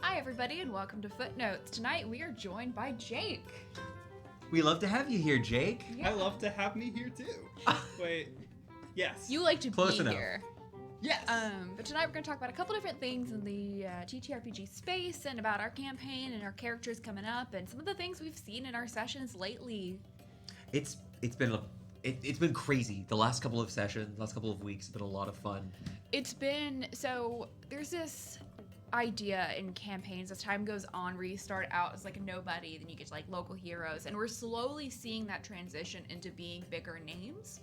Hi everybody and welcome to Footnotes. Tonight we are joined by Jake. We love to have you here, Jake. I love to have me here too. Wait, yes. You like to Close be enough. here. Yes. But tonight we're going to talk about a couple different things in the TTRPG space and about our campaign and our characters coming up and some of the things we've seen in our sessions lately. It's been crazy. The last couple of sessions, last couple of weeks, have been a lot of fun. There's this idea in campaigns as time goes on where you start out as like a nobody, then you get to like local heroes, and we're slowly seeing that transition into being bigger names.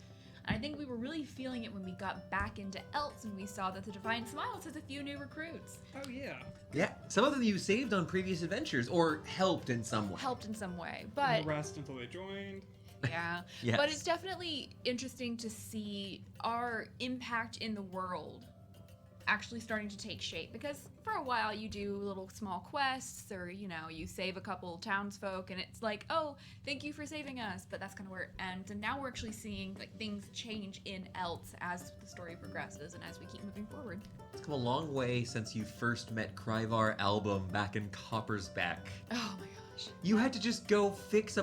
And I think we were really feeling it when we got back into Elts and we saw that the Divine Smiles has a few new recruits. Oh yeah. Yeah, some of them you saved on previous adventures or helped in some way. But Harassed until they joined. yeah. Yes. But it's definitely interesting to see our impact in the world actually starting to take shape, because for a while you do little small quests or you save a couple townsfolk and it's like, oh, thank you for saving us, but that's kind of where it ends. And now we're actually seeing like things change in Elts as the story progresses and as we keep moving forward. It's come a long way since you first met Kryvar Album back in Copper's Back. Oh my gosh. You had to just go fix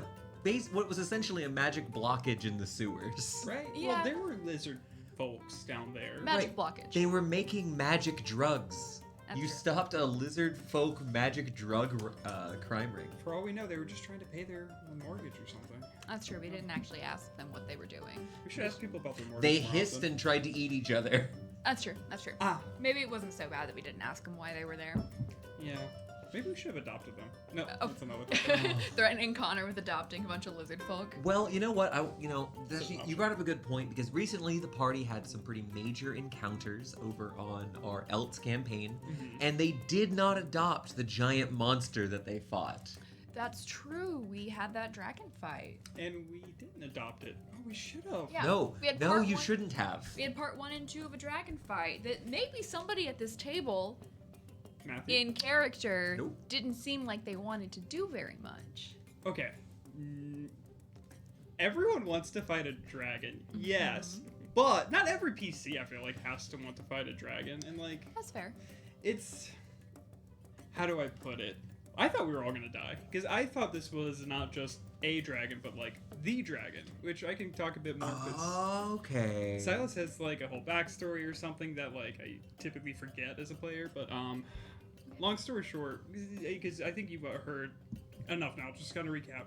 what was essentially a magic blockage in the sewers. Right? Yeah. Well, there were lizard folks down there. Magic blockage. They were making magic drugs. That's You true. stopped a lizard folk magic drug crime ring. For all we know, they were just trying to pay their mortgage or something. That's true. We didn't actually ask them what they were doing. We should ask people about their mortgage. They more hissed often. and tried to eat each other. That's true. Ah, Maybe it wasn't so bad that we didn't ask them why they were there. yeah. Maybe we should have adopted them. No, Oh. that's another thing. Threatening Connor with adopting a bunch of lizard folk. Well, you know what? You brought up a good point, because recently the party had some pretty major encounters over on our Elts campaign, and they did not adopt the giant monster that they fought. That's true. We had that dragon fight. And we didn't adopt it. Oh, we should have. Yeah. No, we had part you one- shouldn't have. We had part 1 and 2 of a dragon fight that maybe somebody at this table Matthew? in character Nope. didn't seem like they wanted to do very much. Okay. Everyone wants to fight a dragon, yes. But not every PC, I feel like, has to want to fight a dragon. And, like, That's fair. it's... How do I put it? I thought we were all gonna die. Because I thought this was not just a dragon, but, like, the dragon. Which I can talk a bit more, because Okay. Silas has, like, a whole backstory or something that, like, I typically forget as a player. But, long story short, because I think you've heard enough now, just gonna recap.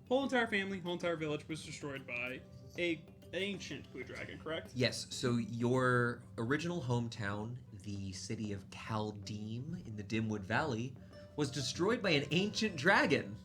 Whole entire family, whole entire village was destroyed by an ancient blue dragon, correct? Yes, so your original hometown, the city of Caldeem in the Dimwood Valley, was destroyed by an ancient dragon.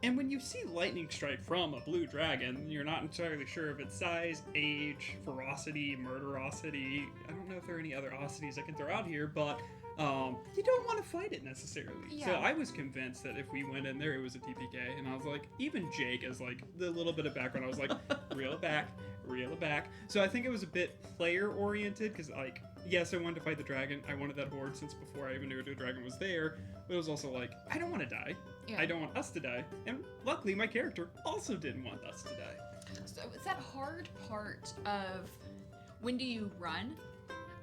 And when you see lightning strike from a blue dragon, you're not entirely sure of its size, age, ferocity, murderosity. I don't know if there are any other osities I can throw out here, but you don't want to fight it necessarily. Yeah. So I was convinced that if we went in there, it was a TPK. And I was like, even Jake, as like the little bit of background, I was like, reel it back, reel it back. So I think it was a bit player oriented, because like, yes, I wanted to fight the dragon. I wanted that horde since before I even knew the dragon was there. But it was also like, I don't want to die. Yeah. I don't want us to die. And luckily, my character also didn't want us to die. So it's that hard part of when do you run?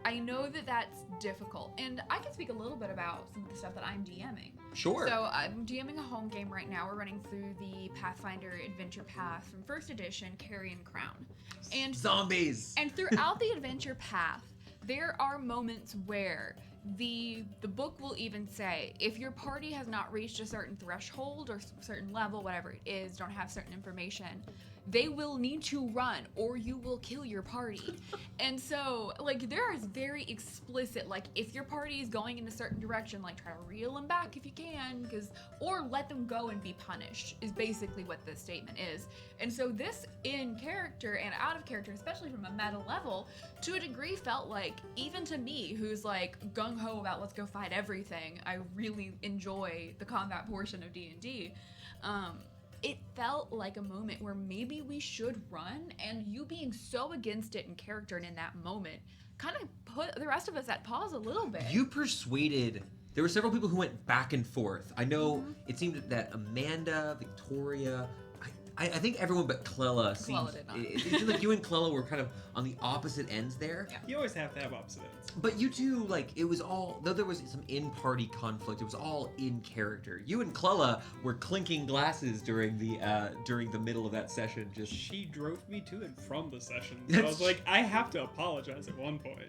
I know that that's difficult, and I can speak a little bit about some of the stuff that I'm DMing. Sure. So I'm DMing a home game right now. We're running through the Pathfinder Adventure Path from 1st edition, Carrion Crown. And Zombies! And throughout the adventure path, there are moments where the book will even say, if your party has not reached a certain threshold or certain level, whatever it is, don't have certain information, they will need to run or you will kill your party. And so, like, there is very explicit, like, if your party is going in a certain direction, like, try to reel them back if you can, or let them go and be punished, is basically what this statement is. And so this, in character and out of character, especially from a meta level, to a degree felt like, even to me, who's, like, gung-ho about let's go fight everything, I really enjoy the combat portion of D&D, it felt like a moment where maybe we should run, and you being so against it in character and in that moment kind of put the rest of us at pause a little bit. You persuaded. There were several people who went back and forth. I know it seemed that Amanda, Victoria, I think everyone but Clella seemed... Clella did not. It seemed like you and Clella were kind of on the opposite ends there. Yeah. You always have to have opposite ends. But you two, like, it was all... Though there was some in-party conflict, it was all in character. You and Clella were clinking glasses during the middle of that session. Just She drove me to and from the session. So I was like, I have to apologize at one point.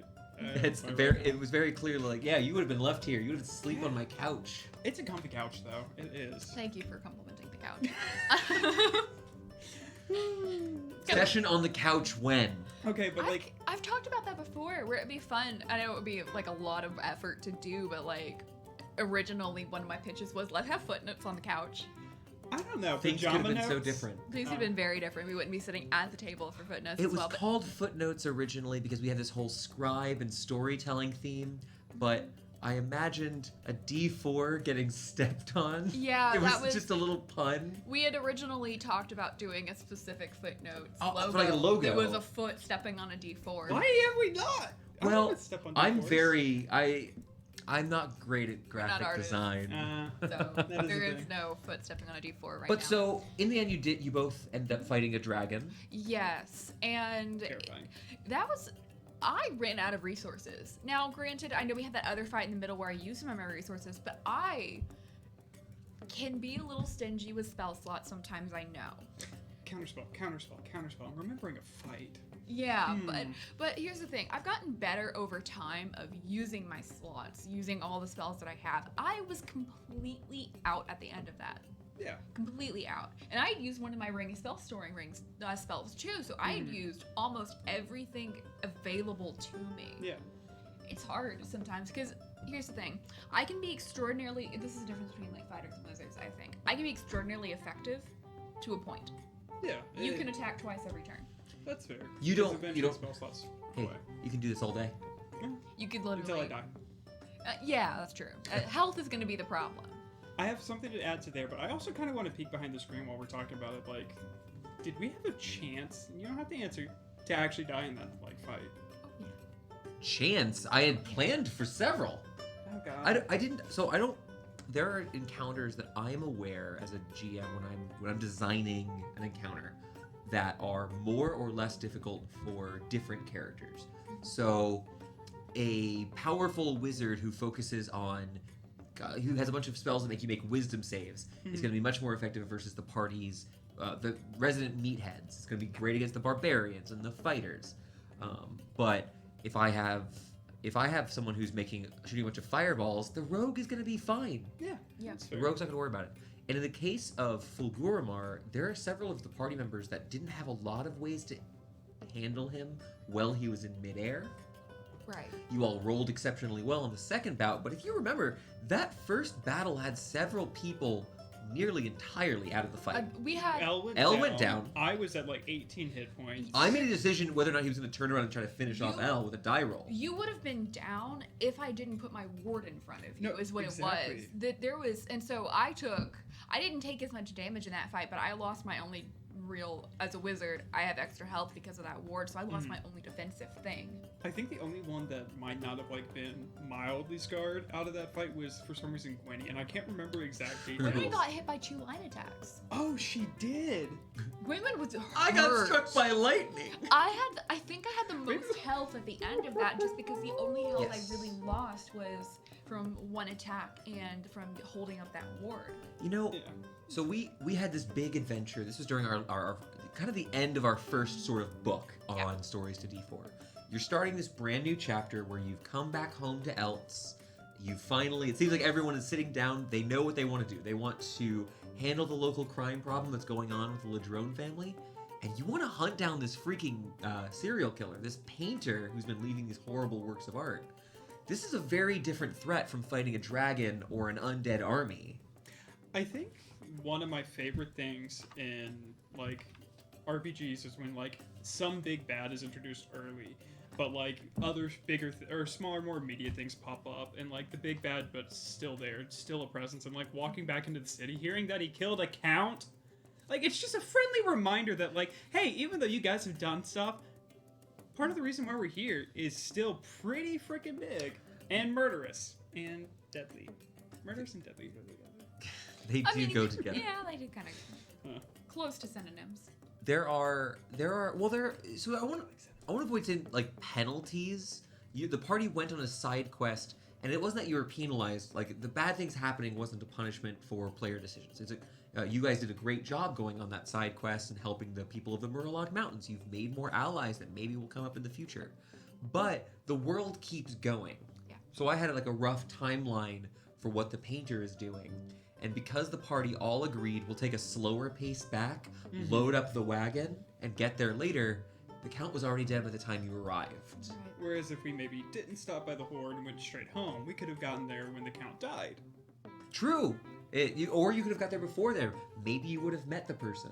It was very clear, like, yeah, you would have been left here. You would have sleep on my couch. It's a comfy couch, though. It is. Thank you for complimenting the couch. Session on the couch when? Okay, but like... I've talked about that before, where it'd be fun. I know it would be like a lot of effort to do, but like originally one of my pitches was let's have footnotes on the couch. I don't know. Things could have been so different. Things would have been very different. We wouldn't be sitting at the table for footnotes It as was well. called Footnotes originally because we had this whole scribe and storytelling theme, but I imagined a D4 getting stepped on. Yeah, it was, that was just a little pun. We had originally talked about doing a specific Footnotes for like a logo. It was a foot stepping on a D4. Why have we not? Well, I'm not great at graphic design. So That is there a is thing. no foot stepping on a D4 right now. But so in the end, you both ended up fighting a dragon. Yes, and Terrifying. that was. I ran out of resources. Now, granted, I know we had that other fight in the middle where I used some of my resources, but I can be a little stingy with spell slots sometimes, I know. Counterspell. I'm remembering a fight. Yeah, but here's the thing. I've gotten better over time of using my slots, using all the spells that I have. I was completely out at the end of that. Yeah. Completely out. And I had used one of my spell storing spells too, so I had used almost everything available to me. Yeah. It's hard sometimes, because here's the thing. I can be extraordinarily, this is the difference between like fighters and wizards, I think. I can be extraordinarily effective to a point. Yeah. You can attack twice every turn. That's fair. You don't spell slots. Hey, you can do this all day. You could literally... Until I die. Yeah, that's true. Health is going to be the problem. I have something to add to there, but I also kind of want to peek behind the screen while we're talking about it. Like, did we have a chance, and you don't have to answer, to actually die in that, like, fight? Oh, yeah. Chance? I had planned for several. Oh, God. I didn't, so I don't, there are encounters that I am aware as a GM when I'm designing an encounter that are more or less difficult for different characters. So a powerful wizard who focuses on who has a bunch of spells that make you make wisdom saves is going to be much more effective versus the party's the resident meatheads. It's going to be great against the barbarians and the fighters. But if I have someone who's shooting a bunch of fireballs, the rogue is going to be fine. Yeah. That's The rogue's not going to worry about it. And in the case of Fulgurimar, there are several of the party members that didn't have a lot of ways to handle him while he was in midair. Right. You all rolled exceptionally well in the second bout, but if you remember, that first battle had several people nearly entirely out of the fight. We had... Elle went down. I was at like 18 hit points. I made a decision whether or not he was going to turn around and try to finish off Elle with a die roll. You would have been down if I didn't put my ward in front of you, No, is what exactly. it was. That there was, and so I didn't take as much damage in that fight, but I lost my only as a wizard, I have extra health because of that ward, so I lost my only defensive thing. I think the only one that might not have like been mildly scarred out of that fight was for some reason Gwenny, and I can't remember exact details. Gwenny got hit by 2 line attacks. Oh, she did. Gwenny was hurt. I got struck by lightning. I think I had the most health at the end of that, just because the only health Yes. I really lost was from 1 attack and from holding up that ward. You know, Yeah. so we had this big adventure. This was during our kind of the end of our first sort of book on Stories to D4. You're starting this brand new chapter where you've come back home to Eltz. It seems like everyone is sitting down. They know what they want to do. They want to handle the local crime problem that's going on with the Ladrone family. And you want to hunt down this freaking serial killer, this painter who's been leaving these horrible works of art. This is a very different threat from fighting a dragon or an undead army. I think one of my favorite things in like RPGs is when like some big bad is introduced early, but like other bigger or smaller, more immediate things pop up, and like the big bad, but still there, it's still a presence. And like walking back into the city, hearing that he killed a count, like it's just a friendly reminder that like, hey, even though you guys have done stuff, part of the reason why we're here is still pretty freaking big and murderous and deadly. Murderous and deadly go together. They do go together. Yeah, they do kind of. close to synonyms. So I want to avoid saying like penalties. The party went on a side quest, and it wasn't that you were penalized. Like the bad things happening wasn't a punishment for player decisions. It's like you guys did a great job going on that side quest and helping the people of the Murloc Mountains. You've made more allies that maybe will come up in the future, but the world keeps going. Yeah. So I had like a rough timeline for what the painter is doing. And because the party all agreed we'll take a slower pace back, load up the wagon, and get there later, the Count was already dead by the time you arrived. Right. Whereas if we maybe didn't stop by the Horde and went straight home, we could have gotten there when the Count died. True. Or you could have got there before there. Maybe you would have met the person.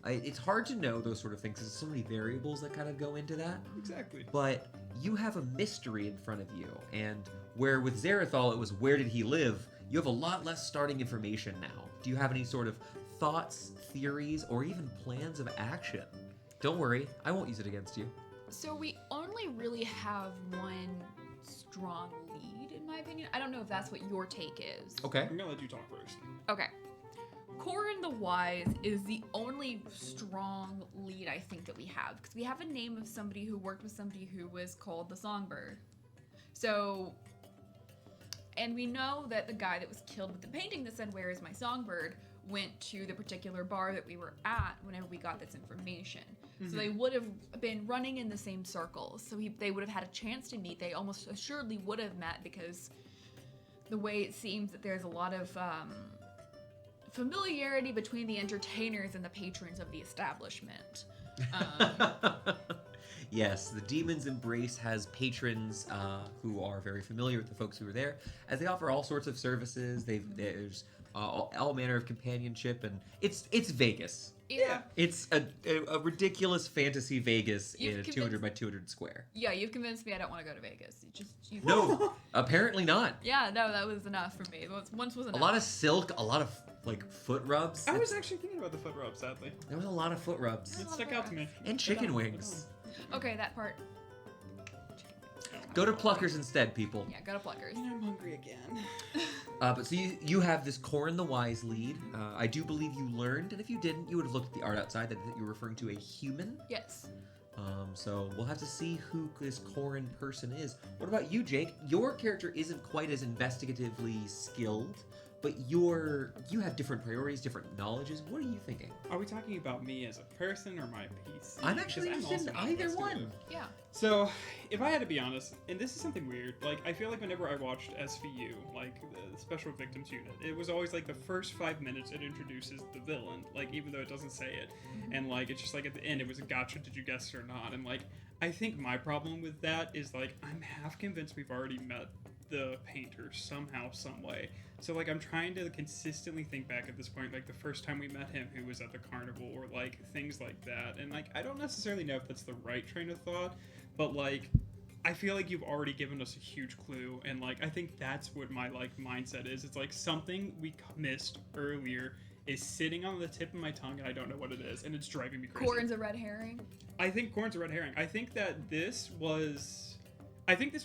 It's hard to know those sort of things. There's so many variables that kind of go into that. Exactly. But you have a mystery in front of you. And where with Zarathal it was where did he live, you have a lot less starting information now. Do you have any sort of thoughts, theories, or even plans of action? Don't worry, I won't use it against you. So we only really have one strong lead, in my opinion. I don't know if that's what your take is. Okay. I'm gonna let you talk first. Okay. Corin the Wise is the only strong lead I think that we have, because we have a name of somebody who worked with somebody who was called the Songbird. So, and we know that the guy that was killed with the painting that said, "Where is my songbird?" went to the particular bar that we were at whenever we got this information. So they would have been running in the same circles. So they would have had a chance to meet. They almost assuredly would have met, because the way it seems that there's a lot of familiarity between the entertainers and the patrons of the establishment. Yes, the Demon's Embrace has patrons who are very familiar with the folks who were there, as they offer all sorts of services. There's all manner of companionship, and it's Vegas. Yeah. It's a ridiculous fantasy Vegas You've in a 200 by 200 square. Yeah, you've convinced me I don't want to go to Vegas. You No, apparently not. Yeah, no, that was enough for me. Once was enough. A lot of silk, a lot of like foot rubs. I was actually thinking about the foot rub, sadly. There was a lot of foot rubs It stuck out to me. and chicken wings. Okay, that part. Go to Pluckers instead, people. Yeah, go to Pluckers. And I'm hungry again. But so you have this Corin the Wise lead. I do believe you learned, and if you didn't, you would have looked at the art outside that you're referring to a human. Yes. So we'll have to see who this Corin person is. What about you, Jake? Your character isn't quite as investigatively skilled, but you have different priorities, different knowledges. What are you thinking? Are we talking about me as a person or my PC? I'm actually Because interested in also either investigative. one. Yeah. So, if I had to be honest, and this is something weird, like, I feel like whenever I watched SVU, like, the Special Victims Unit, it was always, like, the first 5 minutes it introduces the villain, like, even though it doesn't say it. And, like, it's just, like, at the end, it was a gotcha, did you guess it or not? And, like, I think my problem with that is, like, I'm half convinced we've already met the painter somehow, some way. So, like, I'm trying to consistently think back at this point, like, the first time we met him, who was at the carnival, or, like, things like that. And, like, I don't necessarily know if that's the right train of thought, but, like, I feel like you've already given us a huge clue, and, like, I think that's what my, like, mindset is. It's, like, something we missed earlier is sitting on the tip of my tongue, and I don't know what it is, and it's driving me crazy. Corin's a red herring. I think Corin's a red herring. I think that this was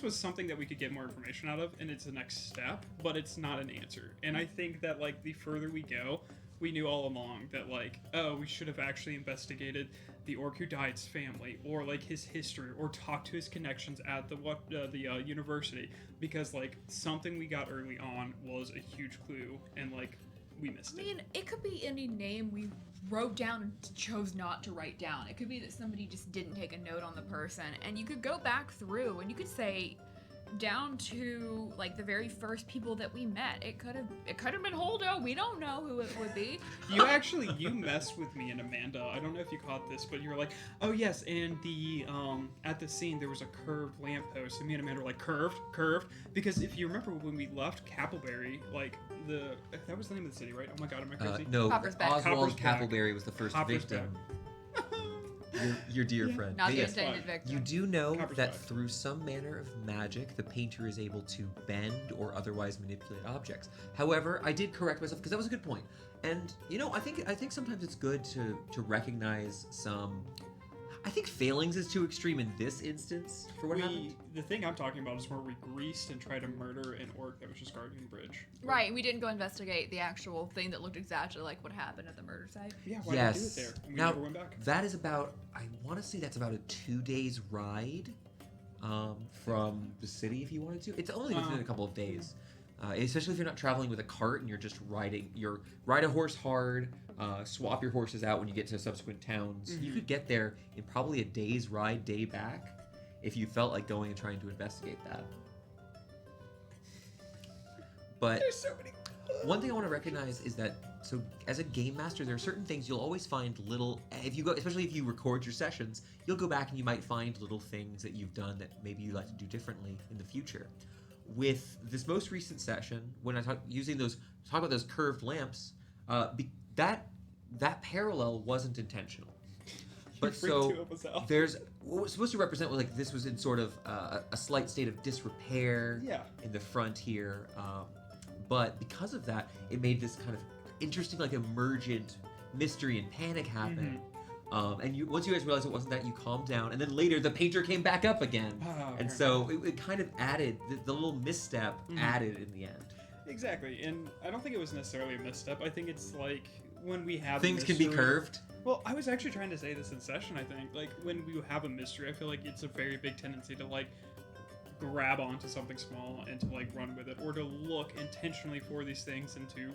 something that we could get more information out of, and it's the next step, but it's not an answer. And I think that, like, the further we go, we knew all along that, like, oh, we should have actually investigated the orc who died's family, or, like, his history, or talked to his connections at the university, because, like, something we got early on was a huge clue, and, like, we missed it. I mean, it could be any name we wrote down and chose not to write down. It could be that somebody just didn't take a note on the person, and you could go back through and you could say down to like the very first people that we met. It could have been Holdo. We don't know who it would be. You messed with me and Amanda. I don't know if you caught this, but you were like, oh yes, and the at the scene there was a curved lamppost, and me and Amanda were like, curved, because if you remember when we left Cappleberry, like that was the name of the city, right? Oh my god, am I crazy? No, Copper's back. Oswald Copper's back. Cappleberry was the first Copper's victim. Your dear friend. Not But the yes, intended victim. you do know Copper's that back. through some manner of magic, the painter is able to bend or otherwise manipulate objects. However, I did correct myself because that was a good point. And you know, I think sometimes it's good to recognize some. I think failings is too extreme in this instance for what happened. The thing I'm talking about is where we greased and tried to murder an orc that was just guarding the bridge. Right, we didn't go investigate the actual thing that looked exactly like what happened at the murder site. Yeah, why did we do it there? And we Now, never went back. that is about, I want to say that's about a 2 days ride from the city if you wanted to. It's only within a couple of days. Especially if you're not traveling with a cart and you're just ride a horse hard, swap your horses out when you get to subsequent towns. You could get there in probably a day's ride, day back, if you felt like going and trying to investigate that. But There's so many. one thing I want to recognize is that, so as a game master, there are certain things you'll always find little, if you go, especially if you record your sessions, you'll go back and you might find little things that you've done that maybe you'd like to do differently in the future. With this most recent session, when I talk about those curved lamps, that parallel wasn't intentional. But so there's what was supposed to represent like this was in sort of a slight state of disrepair in the front here, but because of that, it made this kind of interesting like emergent mystery and panic happen. And once you guys realized it wasn't that, you calmed down, and then later the painter came back up again, and so it kind of added the little misstep added in the end. Exactly, and I don't think it was necessarily a misstep. I think it's like when we have things can be curved. Well, I was actually trying to say this in session. I think like when we have a mystery, I feel like it's a very big tendency to like grab onto something small and to like run with it, or to look intentionally for these things and to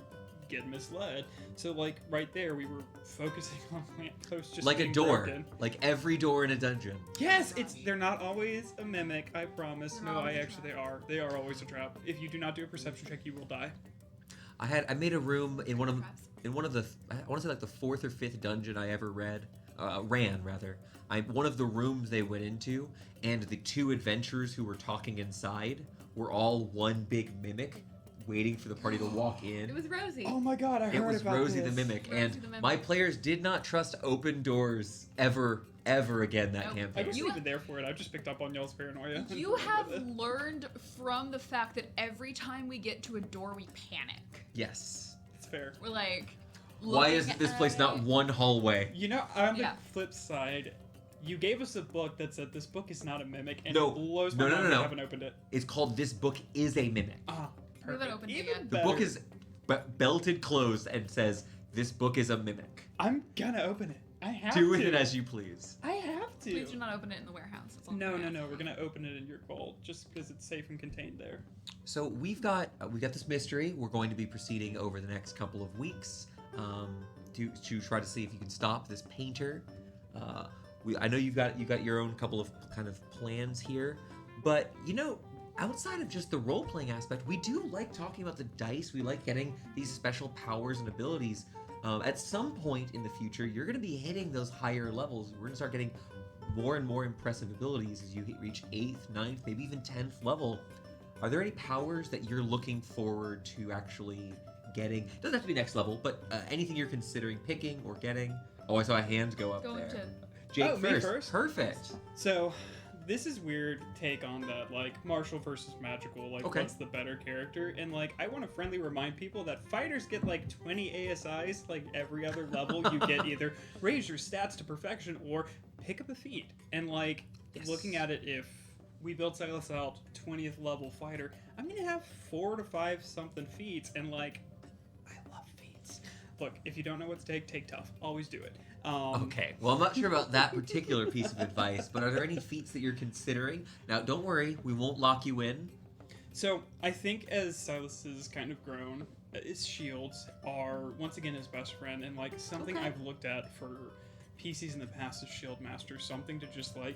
get misled. So like right there we were focusing on lampposts just like a being door broken. like every door in a dungeon. Yes, they're not always a mimic, I promise. They're No, always a they are always a trap. If you do not do a perception check, you will die. I made a room in one of the I want to say like the 4th or 5th dungeon I ever ran. One of the rooms they went into, and the 2 adventurers who were talking inside were all one big mimic waiting for the party to walk in. It was Rosie. Oh my god, I heard about this. It was Rosie the Mimic, Rosie and the Mimic. my players did not trust open doors ever again that Nope. I campaign. wasn't even there for it. I just picked up on y'all's paranoia. You have learned from the fact that every time we get to a door, we panic. Yes. It's fair. We're like, Why is looking this place at not it. one hallway? You know, on the Yeah. flip side, you gave us a book that said this book is not a mimic, and No. it blows my No, mind we no. haven't opened it. It's called This Book is a Mimic. Ah, We haven't perfect. opened it Even yet. The better. book is belted closed and says, "This book is a mimic." I'm gonna open it. I have Do to. with it as you please. I have to. Please do not open it in the warehouse. It's on No. brand. We're gonna open it in your vault just because it's safe and contained there. So we've got this mystery. We're going to be proceeding over the next couple of weeks to try to see if you can stop this painter. I know you've got your own couple of kind of plans here, but outside of just the role-playing aspect, we do like talking about the dice. We like getting these special powers and abilities. At some point in the future, you're going to be hitting those higher levels. We're going to start getting more and more impressive abilities as you reach 8th, 9th, maybe even 10th level. Are there any powers that you're looking forward to actually getting? Doesn't have to be next level, but anything you're considering picking or getting? Oh, I saw a hand go up Going there. to Jake me first. first? Perfect. So, this is weird take on that, like, martial versus magical, like, Okay. what's the better character? And, like, I want to friendly remind people that fighters get, like, 20 ASIs, like, every other level. You get either raise your stats to perfection or pick up a feat. And, like, Yes. looking at it, if we build Silas out 20th level fighter, I'm going to have 4 to 5 something feats, and, like, I love feats. Look, if you don't know what to take tough. Always do it. Okay, well, I'm not sure about that particular piece of advice, but are there any feats that you're considering? Now, don't worry, we won't lock you in. So, I think as Silas has kind of grown, his shields are, once again, his best friend, and, like, something Okay. I've looked at for PCs in the past is Shield Master, something to just, like,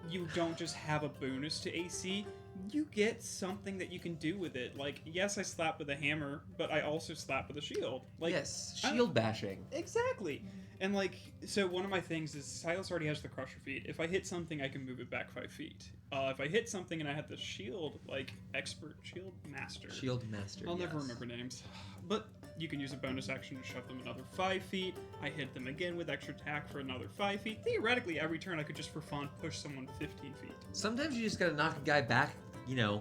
you don't just have a bonus to AC, you get something that you can do with it. Like, yes, I slap with a hammer, but I also slap with a shield. Like, Yes, shield bashing. Exactly. And, like, so one of my things is Silas already has the Crusher feat. If I hit something, I can move it back 5 feet. If I hit something and I have the shield, like, Expert Shield Master. Shield master. I'll never yes. remember names. But you can use a bonus action to shove them another 5 feet. I hit them again with extra attack for another 5 feet. Theoretically, every turn I could just for fun push someone 15 feet. Sometimes you just gotta knock a guy back,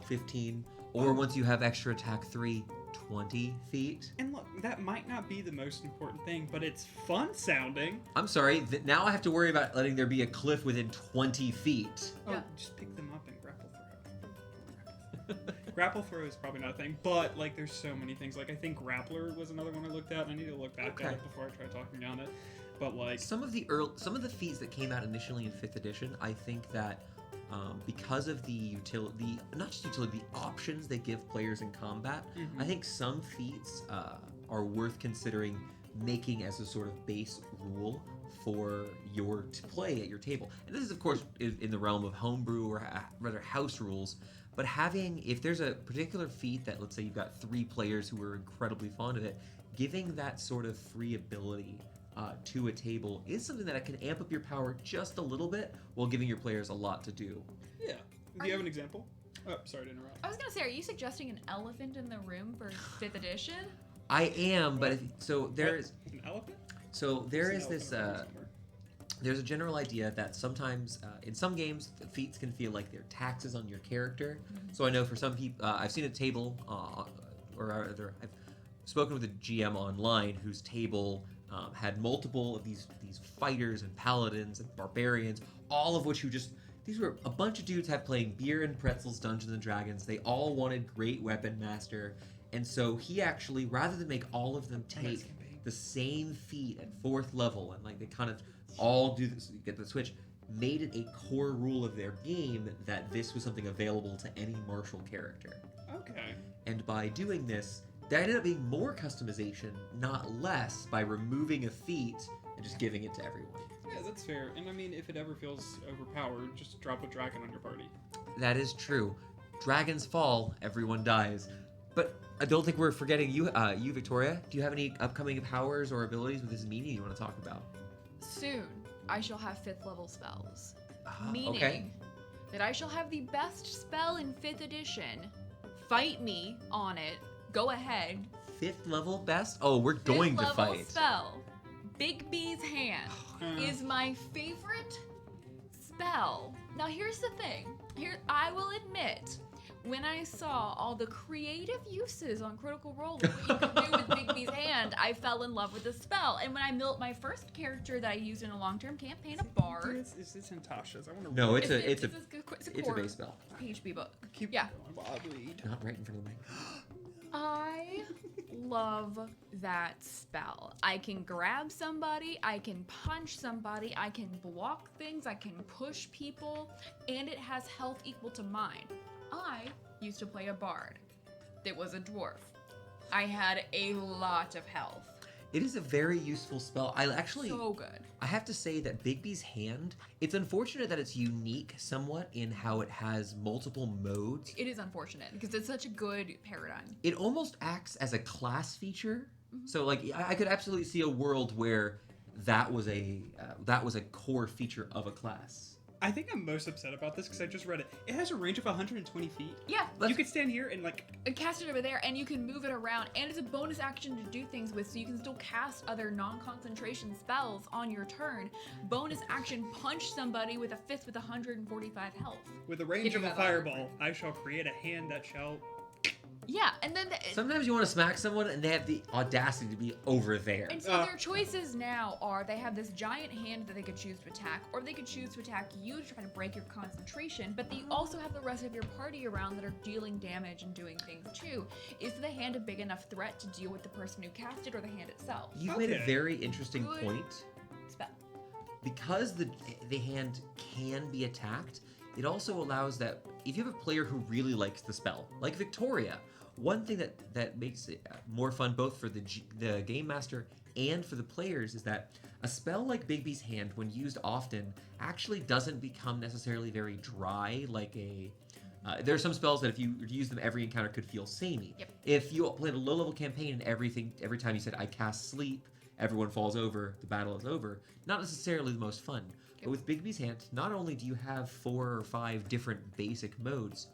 15, or once you have extra attack 3, 20 feet. And look, that might not be the most important thing, but it's fun sounding. I'm sorry, now I have to worry about letting there be a cliff within 20 feet. Oh, Yeah. just pick them up and grapple throw. Grapple throw is probably not a thing, but like there's so many things. Like I think grappler was another one I looked at. I need to look back at it before I try talking down it. But like Some of the feats that came out initially in 5th edition, I think that because of the utility, not just utility, the options they give players in combat, I think some feats are worth considering making as a sort of base rule for to play at your table. And this is, of course, in the realm of homebrew or rather house rules. But if there's a particular feat that, let's say you've got 3 players who are incredibly fond of it, giving that sort of free ability to a table is something that can amp up your power just a little bit while giving your players a lot to do. yeah. Do you have an example? Oh, sorry to interrupt. I was gonna say, are you suggesting an elephant in the room for 5th edition? I am, but there is An elephant? this. There's a general idea that sometimes in some games feats can feel like they're taxes on your character. So I know for some people, I've seen a table, or rather, I've spoken with a GM online whose table had multiple of these fighters and paladins and barbarians, all of which these were a bunch of dudes playing beer and pretzels, Dungeons and Dragons. They all wanted great weapon master, and so he actually, rather than make all of them take the same feat at 4th level and like they kind of all do this, get the switch, made it a core rule of their game that this was something available to any martial character. Okay. And by doing this, there ended up being more customization, not less, by removing a feat and just giving it to everyone. Yeah, that's fair. And I mean, if it ever feels overpowered, just drop a dragon on your party. That is true. Dragons fall, everyone dies. But I don't think we're forgetting you, Victoria. Do you have any upcoming powers or abilities with this media you want to talk about? Soon, I shall have 5th level spells. Ah, Meaning okay. that I shall have the best spell in 5th edition. Fight me on it. Go ahead. 5th level best? Oh, we're going to 5th level fight. spell. Big B's Hand is my favorite spell. Now here's the thing. I will admit, when I saw all the creative uses on Critical Role of what you could do with Big B's Hand, I fell in love with the spell. And when I built my first character that I used in a long-term campaign, a bard. Is this in Tasha's? I want to No, read it's a core base spell. PHP book. Keep Yeah. going while I read. Not right in front of me. I love that spell. I can grab somebody, I can punch somebody, I can block things, I can push people, and it has health equal to mine. I used to play a bard that was a dwarf. I had a lot of health. It is a very useful spell. So good. I have to say that Bigby's Hand, it's unfortunate that it's unique somewhat in how it has multiple modes. It is unfortunate because it's such a good paradigm. It almost acts as a class feature. So like I could absolutely see a world where that was a core feature of a class. I think I'm most upset about this because I just read it. It has a range of 120 feet. Yeah. You could stand here and like... And cast it over there, and you can move it around, and it's a bonus action to do things with, so you can still cast other non-concentration spells on your turn. Bonus action, punch somebody with a fist with 145 health. With the range of a fireball, I shall create a hand that shall... Yeah, and then... Sometimes you want to smack someone and they have the audacity to be over there. And so their choices now are they have this giant hand that they could choose to attack, or they could choose to attack you to try to break your concentration, but they also have the rest of your party around that are dealing damage and doing things too. Is the hand a big enough threat to deal with the person who cast it or the hand itself? You've made a very interesting point. Spell. Because the hand can be attacked, it also allows that if you have a player who really likes the spell, like Victoria, one thing that makes it more fun both for the game master and for the players is that a spell like Bigby's Hand, when used often, actually doesn't become necessarily very dry. Like there are some spells that if you use them, every encounter could feel samey. Yep. If you played a low-level campaign and every time you said I cast sleep, everyone falls over, the battle is over. Not necessarily the most fun. Yep. But with Bigby's Hand, not only do you have 4 or 5 different basic modes,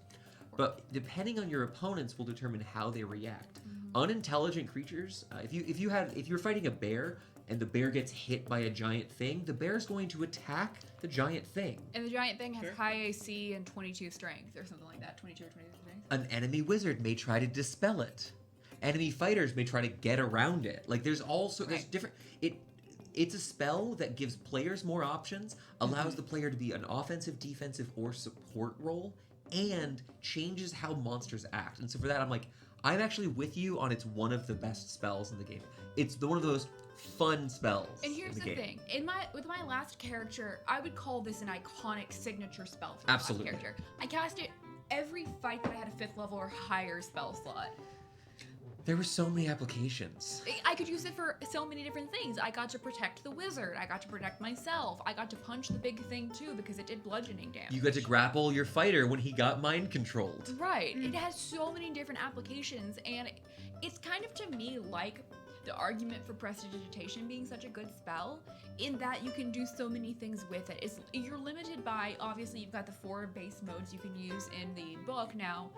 but depending on your opponents will determine how they react. Unintelligent creatures, if you're fighting a bear and the bear gets hit by a giant thing, the bear's going to attack the giant thing. And the giant thing has high AC and 22 strength or something like that, 22 or 23 strength. An enemy wizard may try to dispel it. enemy fighters may try to get around it. Like there's different. It's a spell that gives players more options, allows the player to be an offensive, defensive, or support role, and changes how monsters act. And so for that, I'm actually with you on it's one of the best spells in the game. It's one of the most fun spells. And here's in the the game. thing: with my last character, I would call this an iconic signature spell for my last Absolutely. character. I cast it every fight that I had a 5th level or higher spell slot. There were so many applications. I could use it for so many different things. I got to protect the wizard. I got to protect myself. I got to punch the big thing too because it did bludgeoning damage. You got to grapple your fighter when he got mind controlled. Right. It has so many different applications, and it's kind of to me like the argument for prestidigitation being such a good spell in that you can do so many things with it. You're limited by, obviously, you've got the 4 base modes you can use in the book. Now,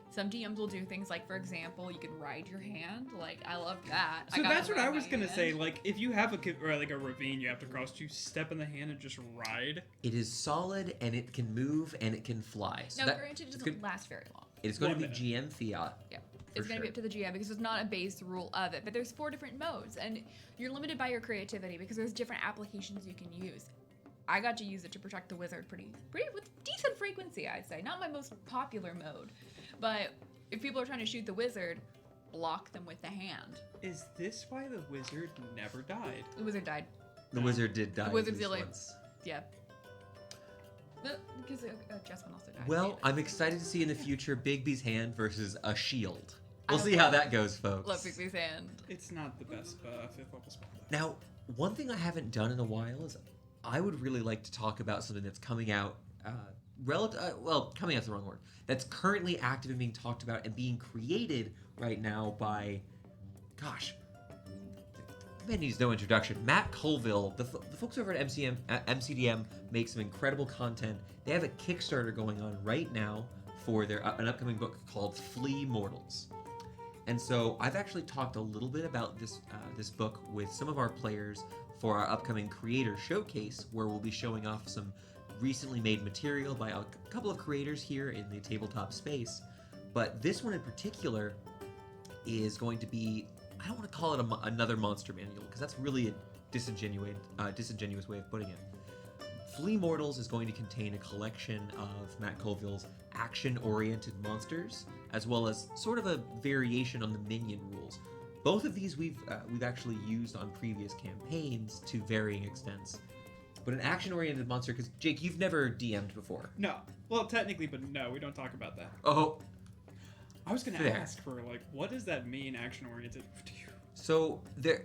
some DMs will do things like, for example, you can ride your hand. Like, I love that. So that's what I was gonna say. Like, if you have a ravine you have to cross, do you step in the hand and just ride? It is solid, and it can move, and it can fly. So now, granted, it doesn't last very long. It is going to be 1 GM fiat. Yeah. It's going to be up to the GM because there's not a base rule of it. But there's 4 different modes, and you're limited by your creativity because there's different applications you can use. I got to use it to protect the wizard pretty with decent frequency, I'd say. Not my most popular mode, but if people are trying to shoot the wizard, block them with the hand. Is this why the wizard never died? The wizard died. The wizard did die. The wizard's at least the only- once. Yeah. Because Jessamine also died. Well, I'm excited to see in the future Bigby's hand versus a shield. We'll I see how love- that goes, folks. Love Bigby's hand. It's not the best 5th level spell. Though. Now, one thing I haven't done in a while is I would really like to talk about something that's coming out, coming out's the wrong word. That's currently active and being talked about and being created right now by, the man needs no introduction. Matt Colville, the folks over at MCDM make some incredible content. They have a Kickstarter going on right now for an upcoming book called Flea Mortals. And so I've actually talked a little bit about this book with some of our players for our upcoming creator showcase, where we'll be showing off some recently made material by a couple of creators here in the tabletop space. But this one in particular is going to be, I don't want to call it another monster manual, because that's really a disingenuous way of putting it. Flea Mortals is going to contain a collection of Matt Colville's action-oriented monsters, as well as sort of a variation on the minion rules. Both of these we've actually used on previous campaigns to varying extents. But an action-oriented monster, because Jake, you've never DM'd before. No. Well, technically, but no, we don't talk about that. Oh, I was gonna fair. ask for what does that mean, action-oriented? So this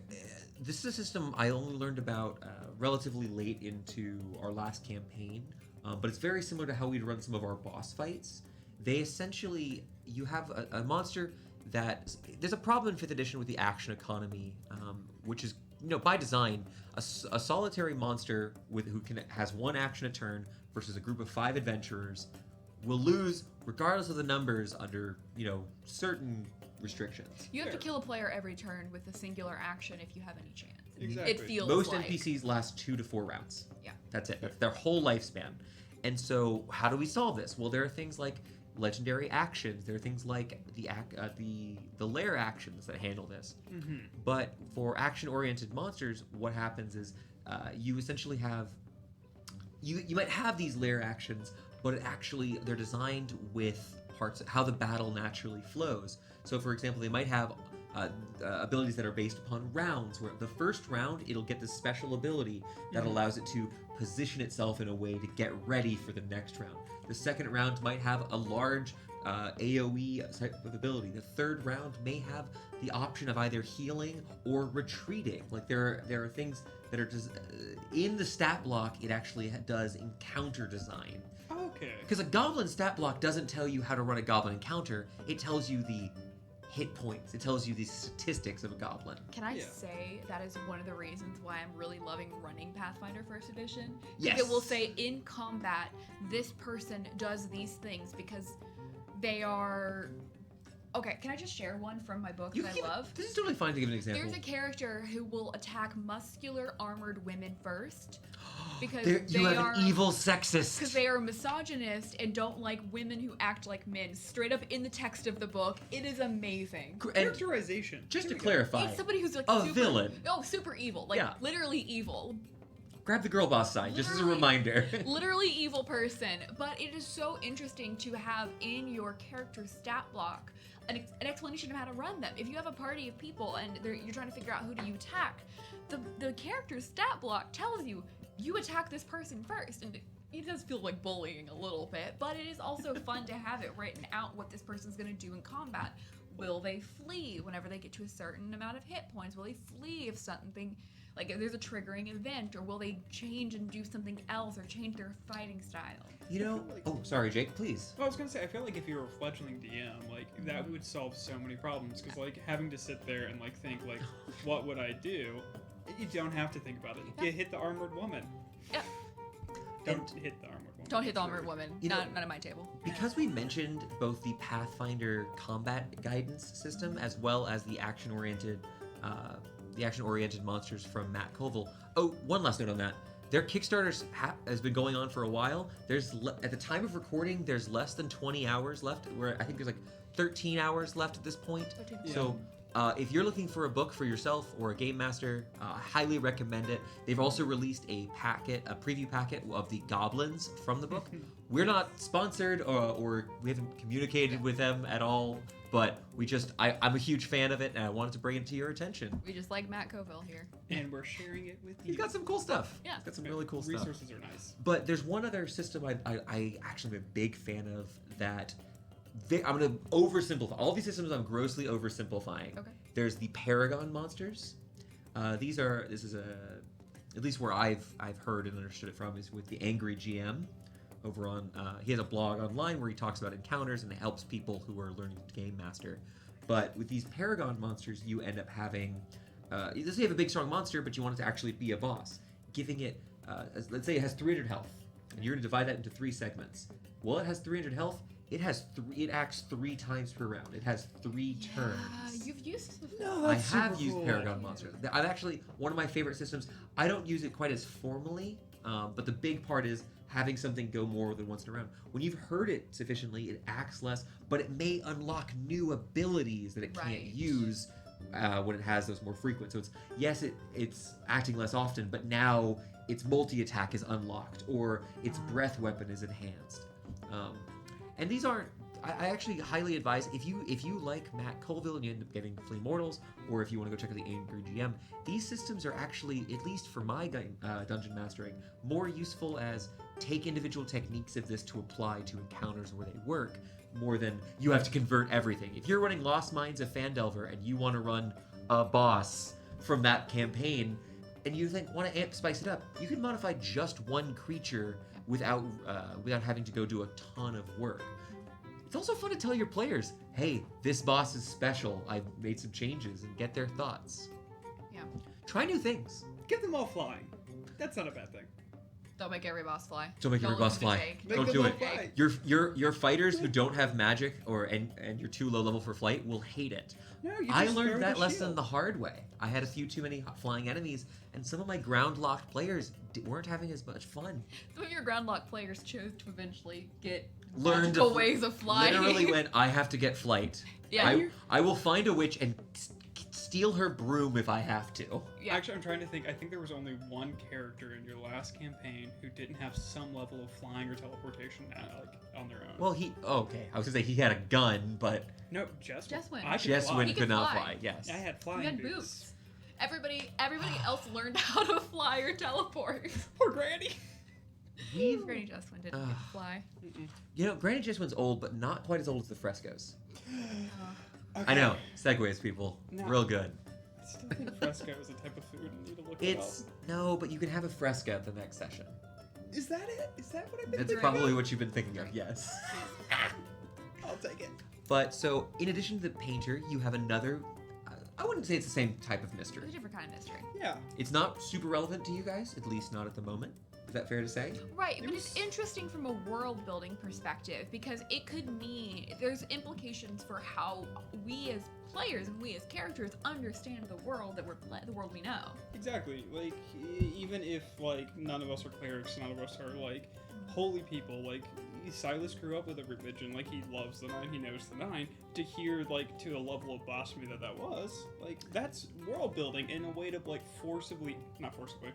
is a system I only learned about relatively late into our last campaign, but it's very similar to how we'd run some of our boss fights. They essentially, you have a monster that, there's a problem in 5th edition with the action economy, which is, by design, a solitary monster who has 1 action a turn versus a group of 5 adventurers will lose regardless of the numbers under, certain restrictions. You have to kill a player every turn with a singular action if you have any chance. Exactly. It feels Most like. NPCs last 2 to 4 rounds. Yeah. That's it. That's their whole lifespan. And so, how do we solve this? Well, there are things like legendary actions. There are things like the lair actions that handle this. Mm-hmm. But for action-oriented monsters, what happens is you essentially have you might have these lair actions, but they're designed with parts how the battle naturally flows. So, for example, they might have abilities that are based upon rounds, where the first round it'll get this special ability that allows it to position itself in a way to get ready for the next round. The second round might have a large AoE type of ability. The third round may have the option of either healing or retreating. Like there are things that are just in the stat block. It actually does encounter design. Okay. Because a goblin stat block doesn't tell you how to run a goblin encounter. It tells you the hit points. It tells you the statistics of a goblin. Can I Yeah. say that is one of the reasons why I'm really loving running Pathfinder 1st Edition? Yes. It will say in combat, this person does these things because they are Okay, can I just share one from my book You that can I love? This is totally fine to give an example. There's a character who will attack muscular armored women first because You they have are an evil sexist. because they are misogynist and don't like women who act like men. Straight up in the text of the book, it is amazing. And Characterization. just to Here we go. clarify, It's somebody who's like a super, villain. Oh, super evil, like Yeah. literally evil. grab the girl boss side, just as a Literally- reminder. Literally evil person. But it is so interesting to have in your character's stat block an explanation of how to run them. If you have a party of people and you're trying to figure out who do you attack, the character's stat block tells you attack this person first. And it does feel like bullying a little bit, but it is also fun to have it written out what this person's going to do in combat. Will they flee whenever they get to a certain amount of hit points? Will they flee if something, like if there's a triggering event, or will they change and do something else or change their fighting style? You know, oh, sorry, Jake, please. Well, I was gonna say, I feel like if you were a fledgling DM, like that would solve so many problems. Because like having to sit there and like think like, what would I do? You don't have to think about it. You hit the armored woman. Yeah. Don't hit the armored woman. Don't hit the armored woman. You know- Not at my table. Because we mentioned both the Pathfinder combat guidance system as well as the action-oriented monsters from Matt Colville. Oh, one last note on that. Their Kickstarter has been going on for a while. At the time of recording, there's less than 20 hours left. Where I think there's like 13 hours left at this point. Yeah. So if you're looking for a book for yourself or a game master, I highly recommend it. They've also released a preview packet of the goblins from the book. We're not sponsored or we haven't communicated with them at all, but I'm a huge fan of it and I wanted to bring it to your attention. We just like Matt Colville here. And we're sharing it with you. He's got some cool stuff. Yeah. He's got some really cool stuff. Resources are nice. But there's one other system I actually am a big fan of that I'm going to oversimplify. All these systems I'm grossly oversimplifying. Okay. There's the Paragon monsters. At least where I've heard and understood it from is with the Angry GM over on, he has a blog online where he talks about encounters and helps people who are learning to game master. But with these Paragon monsters, you end up having, let's say you have a big strong monster, but you want it to actually be a boss. Giving it, let's say it has 300 health, and you're going to divide that into 3 segments. Well, it has 300 health. It acts 3 times per round. It has 3 turns. You've used this before. No, I that's have super used cool. Paragon monsters. I've actually, one of my favorite systems. I don't use it quite as formally, but the big part is having something go more than once in a round. When you've heard it sufficiently, it acts less, but it may unlock new abilities that it can't Right. use when it has those more frequent. So it's acting less often, but now its multi-attack is unlocked, or its breath weapon is enhanced. And these aren't. I actually highly advise if you like Matt Colville and you end up getting Flea Mortals, or if you want to go check out the Angry GM, these systems are actually, at least for my dungeon mastering, more useful as take individual techniques of this to apply to encounters where they work, more than you have to convert everything. If you're running Lost Mines of Phandelver and you want to run a boss from that campaign, and you want to spice it up, you can modify just one creature without having to go do a ton of work. It's also fun to tell your players, hey, this boss is special. I've made some changes, and get their thoughts. Yeah. Try new things. Get them all flying. That's not a bad thing. Don't make every boss fly. Don't make every boss listen to fly. Jake. Make Don't them do all it. fly. Your fighters who don't have magic and you're too low level for flight will hate it. No, you I just throw learned that the lesson shield. the hard way. I had a few too many flying enemies, and some of my ground locked players weren't having as much fun. Some of your groundlock players chose to eventually get Learned magical ways of flying. Literally went, I have to get flight. Yeah. I will find a witch and steal her broom if I have to. Yeah. Actually, I'm trying to think. I think there was only one character in your last campaign who didn't have some level of flying or teleportation on their own. Well, okay. I was gonna say he had a gun, but no, Jess. Jess went. I could Jess fly. Wynn He could could not fly. fly. Yes. I had flying You had boots. Everybody else learned how to fly or teleport. Poor Granny. Granny Jesslyn didn't get to fly. You know, Granny Jeswin's old, but not quite as old as the frescoes. Okay. I know. Segues, people. No. Real good. I still think fresco is a type of food and need to look It's it no, but you can have a fresca at the next session. up. Is that it? Is that what I've been That's thinking probably of? what you've been thinking of. Yes. I'll take it. But so, in addition to the painter, you have another. I wouldn't say it's the same type of It's mystery. a different kind of mystery. Yeah. It's not super relevant to you guys, at least not at the moment. Is that fair to say? Right, but it's interesting from a world building perspective because it could mean there's implications for how we as players and we as characters understand the world that the world we know. Exactly. Like, even if, like, none of us are clerics, none of us are, like, holy people, like, Silas grew up with a religion, like, he loves the Nine, he knows the Nine, to hear, like, to a level of blasphemy that was, like, that's world building in a way to, like, not forcibly,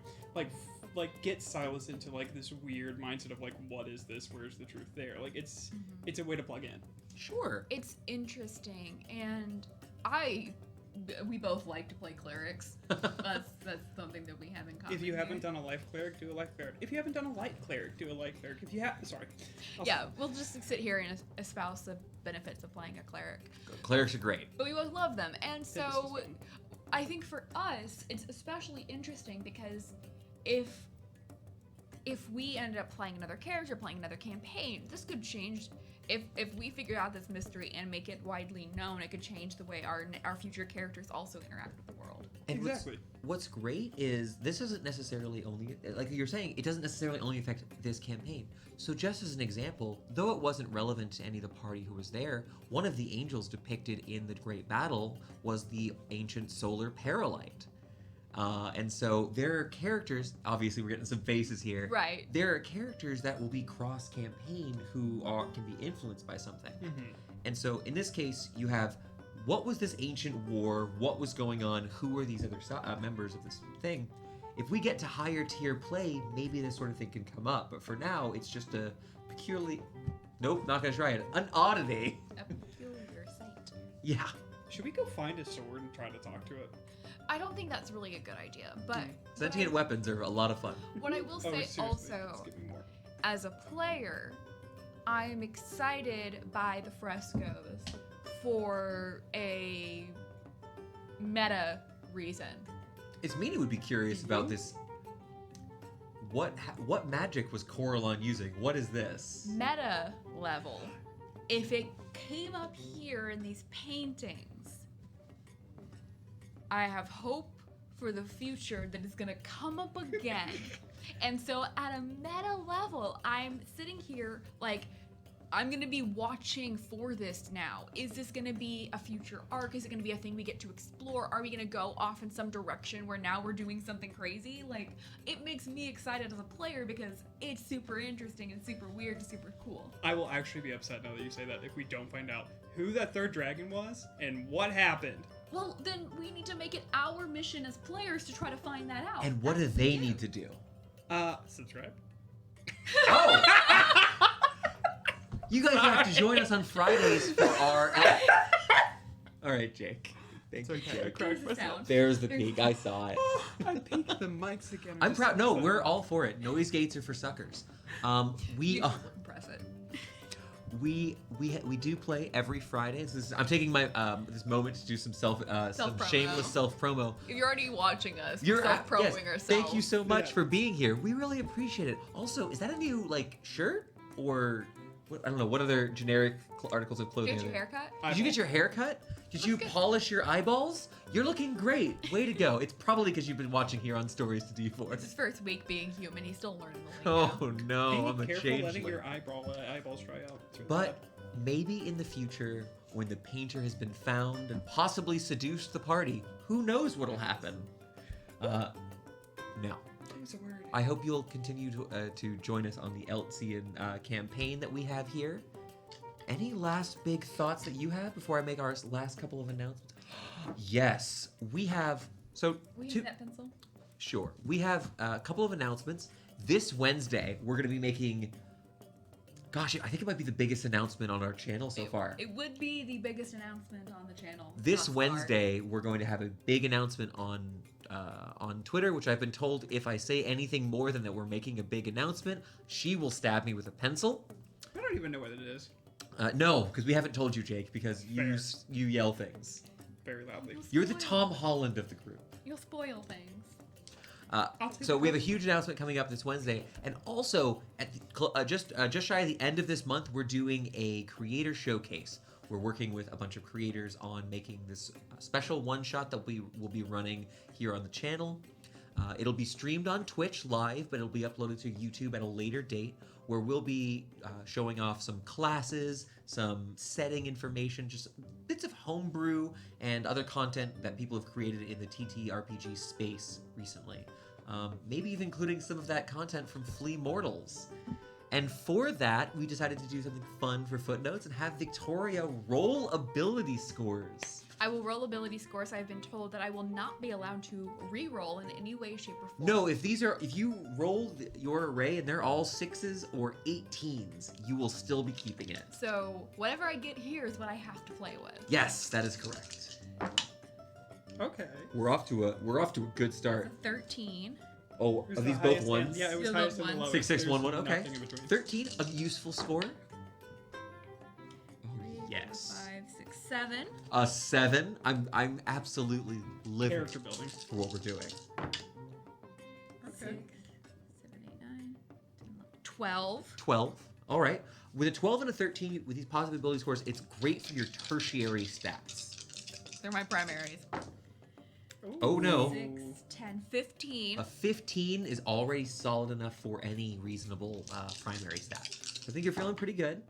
like, get Silas into, like, this weird mindset of, like, what is this, where's the truth there? Like, it's a way to plug in. Sure. It's interesting, and we both like to play clerics. That's something that we have in common. If you haven't here. done a life cleric, do a life cleric. If you haven't done a light cleric, do a light cleric. If you have, sorry. We'll just sit here and espouse the benefits of playing a cleric. Clerics are great. But we both love them, and this is so fun. I think for us, it's especially interesting because if we ended up playing another character, playing another campaign, this could change. If we figure out this mystery and make it widely known, it could change the way our future characters also interact with the world. And Exactly. What's great is this doesn't necessarily only, like you're saying, it doesn't necessarily only affect this campaign. So just as an example, though it wasn't relevant to any of the party who was there, one of the angels depicted in the Great Battle was the ancient solar Paralyte. And so there are characters, obviously we're getting some faces here. Right. There are characters that will be cross-campaign who can be influenced by something. Mm-hmm. And so in this case, you have what was this ancient war? What was going on? Who were these other members of this thing? If we get to higher tier play, maybe this sort of thing can come up. But for now, it's just a peculiarly... Nope, not going to try it. An oddity. A peculiar sight. Yeah. Should we go find a sword and try to talk to it? I don't think that's really a good idea, but Sentient weapons are a lot of fun. what I will say seriously, also, let's give me more. as a player, I'm excited by the frescoes for a meta reason. Ismini would be curious about this. What magic was Coralon using? What is this? Meta level. If it came up here in these paintings, I have hope for the future that is gonna come up again. And so at a meta level, I'm sitting here like, I'm gonna be watching for this now. Is this gonna be a future arc? Is it gonna be a thing we get to explore? Are we gonna go off in some direction where now we're doing something crazy? Like, it makes me excited as a player because it's super interesting and super weird and super cool. I will actually be upset now that you say that if we don't find out who that third dragon was and what happened. Well, then we need to make it our mission as players to try to find that out. And what do That's they you. need to do? Subscribe. Oh! You guys have to join us on Fridays for our... All right, Jake. Thank you, okay. I Jake. cracked Here's the myself. sound. There's the peak. I saw it. I peeked the mics again. I'm just proud. No, so we're excited. all for it. Noise gates are for suckers. We You are... should press it. We do play every Friday. I'm taking my this moment to do some some Self-promo. shameless self promo. If you're already watching us, You're self-promoing yes, ourselves. thank you so much Yeah. for being here. We really appreciate it. Also, is that a new like shirt or what, I don't know what other generic articles of clothing? Get are your there? haircut? Did you get your hair cut? Did you good. polish your eyeballs? You're looking great. Way to go. It's probably because you've been watching here on Stories to It's D4. his first week being human. He's still learning the lingo. Oh no, I'm Be a careful letting changeling. your eyeballs dry out. It's really But bad. maybe in the future, when the painter has been found and possibly seduced the party, who knows what'll happen? No. Use a word. I hope you'll continue to join us on the Eltsian campaign that we have here. Any last big thoughts that you have before I make our last couple of announcements? Yes, we have. So, Will you two, use that pencil? sure. We have a couple of announcements. This Wednesday, we're going to be making. Gosh, I think it might be the biggest announcement on our channel so far. It would be the biggest announcement on the channel. This thus far. Wednesday, we're going to have a big announcement on Twitter, which I've been told if I say anything more than that we're making a big announcement, she will stab me with a pencil. I don't even know what it is. No, because we haven't told you, Jake, because Fair. you yell things. Very loudly. You're the Tom Holland of the group. You'll spoil things. I'll take So it. we have a huge announcement coming up this Wednesday, and also at the, just shy of the end of this month, we're doing a creator showcase. We're working with a bunch of creators on making this special one shot that we will be running here on the channel. It'll be streamed on Twitch live, but it'll be uploaded to YouTube at a later date, where we'll be showing off some classes, some setting information, just bits of homebrew and other content that people have created in the TTRPG space recently. Maybe even including some of that content from Flea Mortals. And for that, we decided to do something fun for Footnotes and have Victoria roll ability scores. I will roll ability scores. I've been told that I will not be allowed to re-roll in any way, shape, or form. No, if you roll your array and they're all 6s or 18s, you will still be keeping it. So whatever I get here is what I have to play with. Yes, that is correct. Okay. We're off to a good start. 13. Oh, It was are the these both highest ones? and- yeah, it was Yeah, highest those and the ones. lowest. 6, 6, 1, 1. There's Okay. nothing in between. 13, a useful score. Yes. 5, 6, 7. A 7. I'm absolutely living Character building. for what we're doing. Okay. 6, 7, 8, 9, 10, 12. 12. All right. With a 12 and a 13, with these positive ability scores, it's great for your tertiary stats. They're my primaries. Oh, no. 6, 10, 15. A 15 is already solid enough for any reasonable primary stat. So I think you're feeling pretty good.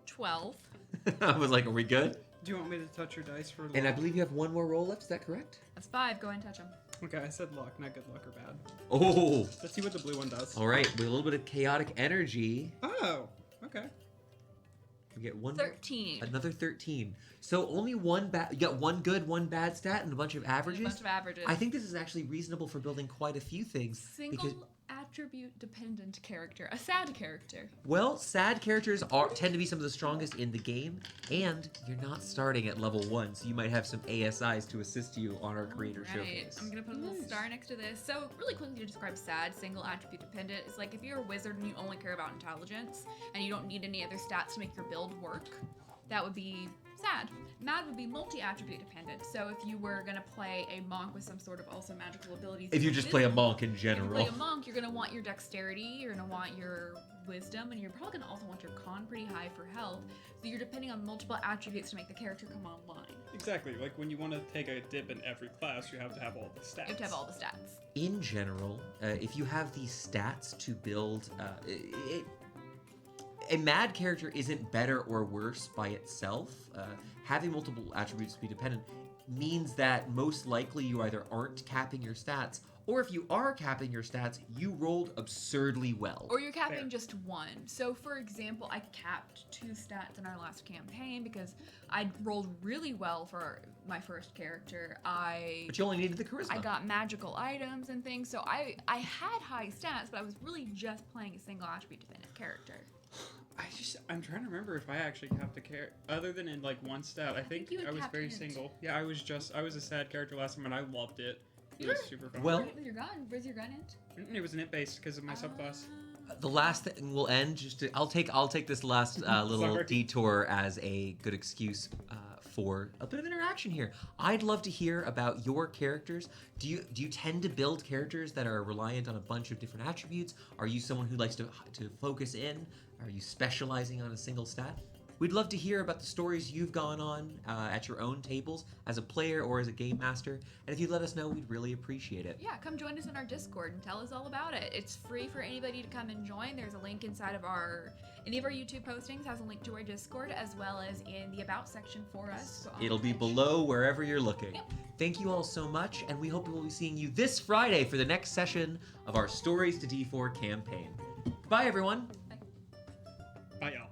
12. I was like, are we good? Do you want me to touch your dice for luck? And I believe you have one more roll left. Is that correct? That's 5. Go ahead and touch them. Okay, I said luck, not good luck or bad. Oh. Let's see what the blue one does. All right. With a little bit of chaotic energy, Oh, okay. we get one. 13. Another 13. So only one bad. You got one good, one bad stat, and a bunch of averages. A bunch of averages. I think this is actually reasonable for building quite a few things. Single Because, attribute dependent character. A sad character. well, sad characters tend to be some of the strongest in the game, and you're not starting at level 1, so you might have some ASIs to assist you on our creator Alright, showcase. I'm gonna put a little Nice. star next to this. So really quickly to describe sad, single attribute dependent, it's like if you're a wizard and you only care about intelligence and you don't need any other stats to make your build work, that would be sad. Mad would be multi-attribute dependent. So if you were gonna play a monk with some sort of also magical abilities. If you or just play a wisdom, monk in if you general. play a monk, you're gonna want your dexterity, you're gonna want your wisdom, and you're probably gonna also want your con pretty high for health. So you're depending on multiple attributes to make the character come online. Exactly. Like when you want to take a dip in every class, you have to have all the stats. You have to have all the stats. In general, if you have these stats to build, a mad character isn't better or worse by itself. Having multiple attributes to be dependent means that most likely you either aren't capping your stats, or if you are capping your stats, you rolled absurdly well. Or you're capping Fair. just one. So, for example, I capped 2 stats in our last campaign because I rolled really well for my first character. But you only needed the charisma. I got magical items and things, so I had high stats, but I was really just playing a single attribute dependent character. I'm trying to remember if I actually capped a character other than in like one stat. I think you had I was capped very int. single. Yeah, I was a sad character last time and I loved it. It was super fun. Well- With your gun, where's your gun in? It was an int based because of my subclass. The last thing we'll end. I'll take this last little Sorry. detour as a good excuse for a bit of interaction here. I'd love to hear about your characters. Do you tend to build characters that are reliant on a bunch of different attributes? Are you someone who likes to focus in? Are you specializing on a single stat? We'd love to hear about the stories you've gone on at your own tables as a player or as a game master. And if you'd let us know, we'd really appreciate it. Yeah, come join us in our Discord and tell us all about it. It's free for anybody to come and join. There's a link inside of any of our YouTube postings has a link to our Discord, as well as in the About section for us. on It'll be Twitch. below wherever you're looking. Yep. Thank you all so much, and we hope we will be seeing you this Friday for the next session of our Stories to D4 campaign. Goodbye, everyone. Bye, y'all.